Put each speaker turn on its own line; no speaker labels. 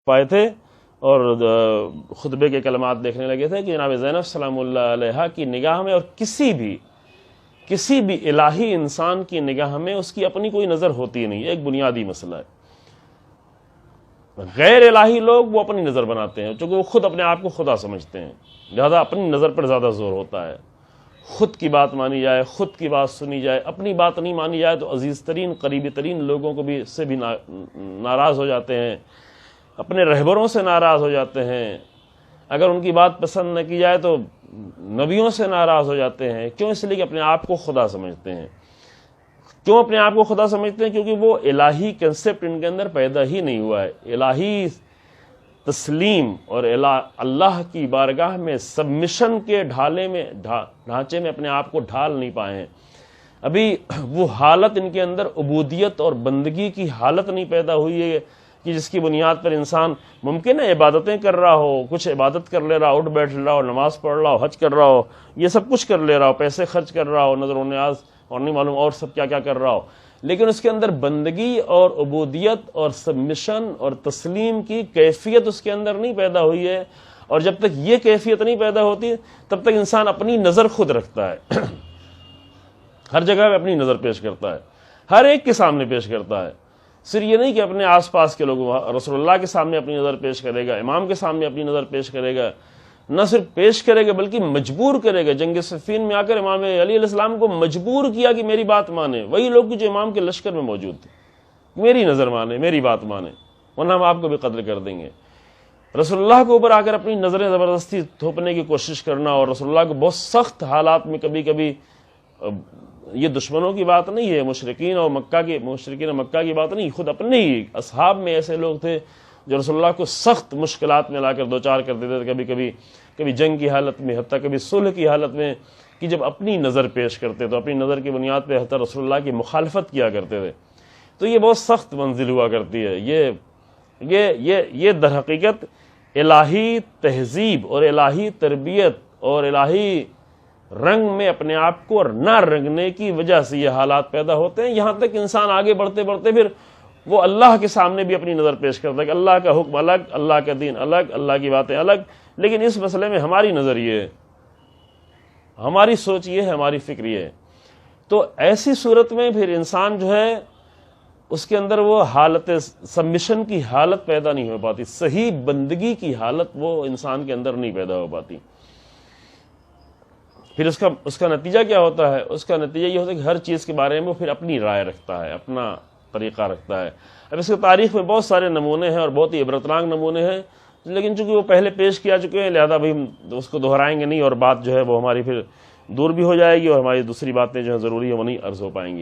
پائے تھے اور خطبے کے کلمات دیکھنے لگے تھے کہ جناب زینب سلام اللہ علیہا کی نگاہ میں اور کسی بھی الہی انسان کی نگاہ میں اس کی اپنی کوئی نظر ہوتی نہیں. ایک بنیادی مسئلہ ہے. غیر الہی لوگ وہ اپنی نظر بناتے ہیں چونکہ وہ خود اپنے آپ کو خدا سمجھتے ہیں، لہذا اپنی نظر پر زیادہ زور ہوتا ہے. خود کی بات مانی جائے، خود کی بات سنی جائے، اپنی بات نہیں مانی جائے تو عزیز ترین قریبی ترین لوگوں کو بھی سے بھی ناراض ہو جاتے ہیں، اپنے رہبروں سے ناراض ہو جاتے ہیں. اگر ان کی بات پسند نہ کی جائے تو نبیوں سے ناراض ہو جاتے ہیں. کیوں؟ اس لیے کہ اپنے آپ کو خدا سمجھتے ہیں. کیوں اپنے آپ کو خدا سمجھتے ہیں؟ کیونکہ وہ الہی کنسپٹ ان کے اندر پیدا ہی نہیں ہوا ہے. الہی تسلیم اور اللہ کی بارگاہ میں سبمیشن کے ڈھانچے میں اپنے آپ کو ڈھال نہیں پائے ہیں. ابھی وہ حالت ان کے اندر عبودیت اور بندگی کی حالت نہیں پیدا ہوئی ہے کہ جس کی بنیاد پر انسان ممکن ہے عبادتیں کر رہا ہو، کچھ عبادت کر لے رہا ہو، اٹھ بیٹھ رہا ہو، نماز پڑھ رہا ہو، حج کر رہا ہو، یہ سب کچھ کر لے رہا ہو، پیسے خرچ کر رہا ہو، نظر و نیاز اور نہیں معلوم اور سب کیا کیا کر رہا ہو، لیکن اس کے اندر بندگی اور عبودیت اور سبمیشن اور تسلیم کی کیفیت اس کے اندر نہیں پیدا ہوئی ہے. اور جب تک یہ کیفیت نہیں پیدا ہوتی تب تک انسان اپنی نظر خود رکھتا ہے. ہر جگہ پہ اپنی نظر پیش کرتا ہے، ہر ایک کے سامنے پیش کرتا ہے. صرف یہ نہیں کہ اپنے آس پاس کے لوگوں، رسول اللہ کے سامنے اپنی نظر پیش کرے گا، امام کے سامنے اپنی نظر پیش کرے گا، نہ صرف پیش کرے گا بلکہ مجبور کرے گا. جنگ صفین میں آ کر امام علی علیہ السلام کو مجبور کیا کہ میری بات مانے. وہی لوگ جو امام کے لشکر میں موجود تھے، میری نظر مانے، میری بات مانے، ورنہ ہم آپ کو بھی قتل کر دیں گے. رسول اللہ کے اوپر آ کر اپنی نظریں زبردستی تھوپنے کی کوشش کرنا، اور رسول اللہ کو بہت سخت حالات میں کبھی کبھی، یہ دشمنوں کی بات نہیں ہے، مشرکین اور مکہ کی بات نہیں، خود اپنے ہی اصحاب میں ایسے لوگ تھے جو رسول اللہ کو سخت مشکلات میں لا کر دوچار کر دیتے تھے، کبھی جنگ کی حالت میں، حتیٰ کبھی صلح کی حالت میں، کہ جب اپنی نظر پیش کرتے تو اپنی نظر کی بنیاد پہ حتیٰ رسول اللہ کی مخالفت کیا کرتے تھے. تو یہ بہت سخت منزل ہوا کرتی ہے. یہ در حقیقت الہی تہذیب اور الہی تربیت اور الہی رنگ میں اپنے آپ کو نہ رنگنے کی وجہ سے یہ حالات پیدا ہوتے ہیں. یہاں تک انسان آگے بڑھتے بڑھتے پھر وہ اللہ کے سامنے بھی اپنی نظر پیش کرتا ہے کہ اللہ کا حکم الگ، اللہ کا دین الگ، اللہ کی باتیں الگ، لیکن اس مسئلے میں ہماری نظر یہ ہے، ہماری سوچ یہ ہے، ہماری فکر یہ ہے. تو ایسی صورت میں پھر انسان جو ہے اس کے اندر وہ حالت سبمیشن کی حالت پیدا نہیں ہو پاتی، صحیح بندگی کی حالت وہ انسان کے اندر نہیں پیدا ہو پاتی. پھر اس کا نتیجہ کیا ہوتا ہے؟ اس کا نتیجہ یہ ہوتا ہے کہ ہر چیز کے بارے میں وہ پھر اپنی رائے رکھتا ہے، اپنا طریقہ رکھتا ہے. اب اس کی تاریخ میں بہت سارے نمونے ہیں اور بہت ہی عبرتناک نمونے ہیں، لیکن چونکہ وہ پہلے پیش کیا چکے ہیں لہذا بھی ہم اس کو دہرائیں گے نہیں، اور بات جو ہے وہ ہماری پھر دور بھی ہو جائے گی اور ہماری دوسری باتیں جو ہیں ضروری ہے وہ نہیں عرض ہو پائیں گی.